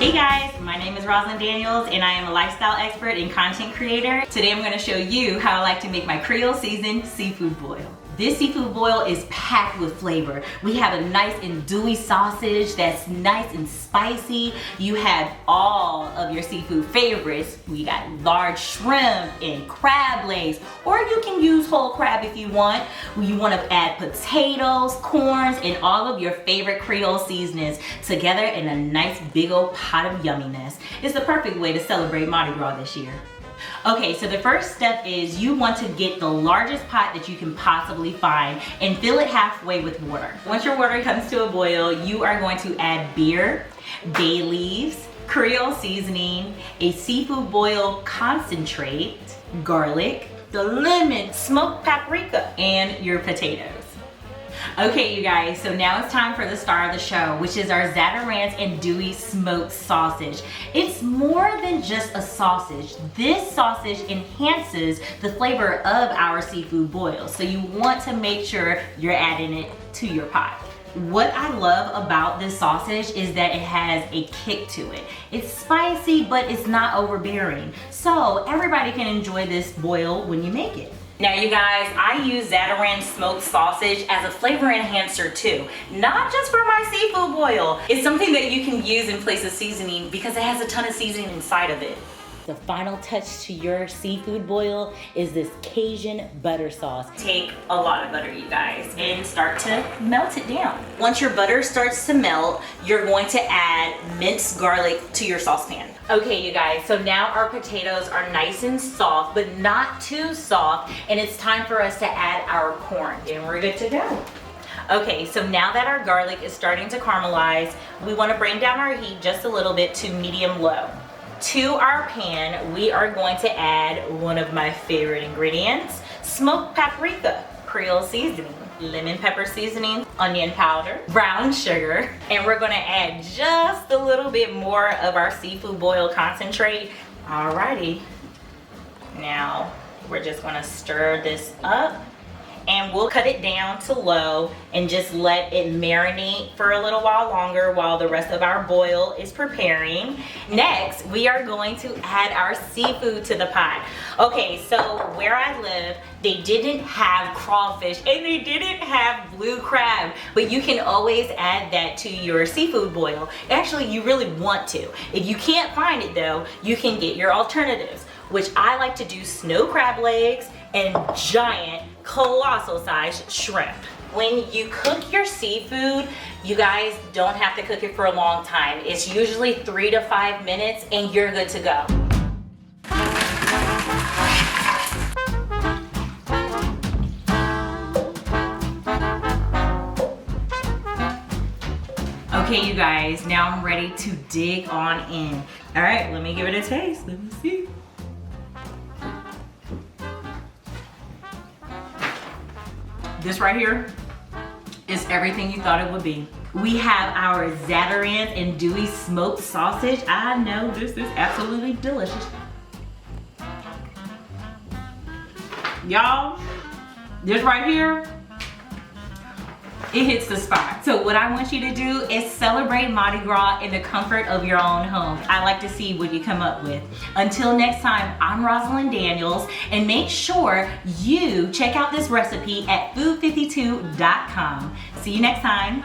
Hey guys, my name is Rosalind Daniels and I am a lifestyle expert and content creator. Today I'm going to show you how I like to make my Creole seasoned seafood boil. This seafood boil is packed with flavor. We have a nice Andouille sausage that's nice and spicy. You have all of your seafood favorites. We got large shrimp and crab legs, or you can use whole crab if you want. You want to add potatoes, corns, and all of your favorite Creole seasonings together in a nice big old pot of yumminess. It's the perfect way to celebrate Mardi Gras this year. Okay, so the first step is you want to get the largest pot that you can possibly find and fill it halfway with water. Once your water comes to a boil, you are going to add beer, bay leaves, Creole seasoning, a seafood boil concentrate, garlic, the lemon, smoked paprika, and your potatoes. Okay, you guys, so now it's time for the star of the show, which is our Zatarain's Andouille smoked sausage. It's more than just a sausage. This sausage enhances the flavor of our seafood boil, so you want to make sure you're adding it to your pot. What I love about this sausage is that it has a kick to it. It's spicy, but it's not overbearing, so everybody can enjoy this boil when you make it. Now you guys, I use Zatarain's smoked sausage as a flavor enhancer too. Not just for my seafood boil. It's something that you can use in place of seasoning because it has a ton of seasoning inside of it. The final touch to your seafood boil is this Cajun butter sauce. Take a lot of butter, you guys, and start to melt it down. Once your butter starts to melt, you're going to add minced garlic to your saucepan. Okay, you guys, so now our potatoes are nice and soft, but not too soft, and it's time for us to add our corn, and we're good to go. Okay, so now that our garlic is starting to caramelize, we want to bring down our heat just a little bit to medium-low. To our pan, we are going to add one of my favorite ingredients, smoked paprika, Creole seasoning, lemon pepper seasoning, onion powder, brown sugar, and we're gonna add just a little bit more of our seafood boil concentrate. Alrighty, now we're just gonna stir this up and we'll cut it down to low and just let it marinate for a little while longer while the rest of our boil is preparing. Next, we are going to add our seafood to the pot. Okay, so where I live, they didn't have crawfish and they didn't have blue crab, but you can always add that to your seafood boil. Actually, you really want to. If you can't find it though, you can get your alternatives, which I like to do snow crab legs and giant colossal size shrimp. When you cook your seafood, you guys don't have to cook it for a long time. It's usually 3 to 5 minutes and you're good to go. Okay, you guys, now I'm ready to dig on in. All right, let me give it a taste. Let me see. This right here is everything you thought it would be. We have our Zatarain's Andouille smoked sausage. I know this is absolutely delicious. Y'all, this right here, it hits the spot. So what I want you to do is celebrate Mardi Gras in the comfort of your own home. I like to see what you come up with. Until next time, I'm Rosalind Daniels, and make sure you check out this recipe at food52.com. See you next time.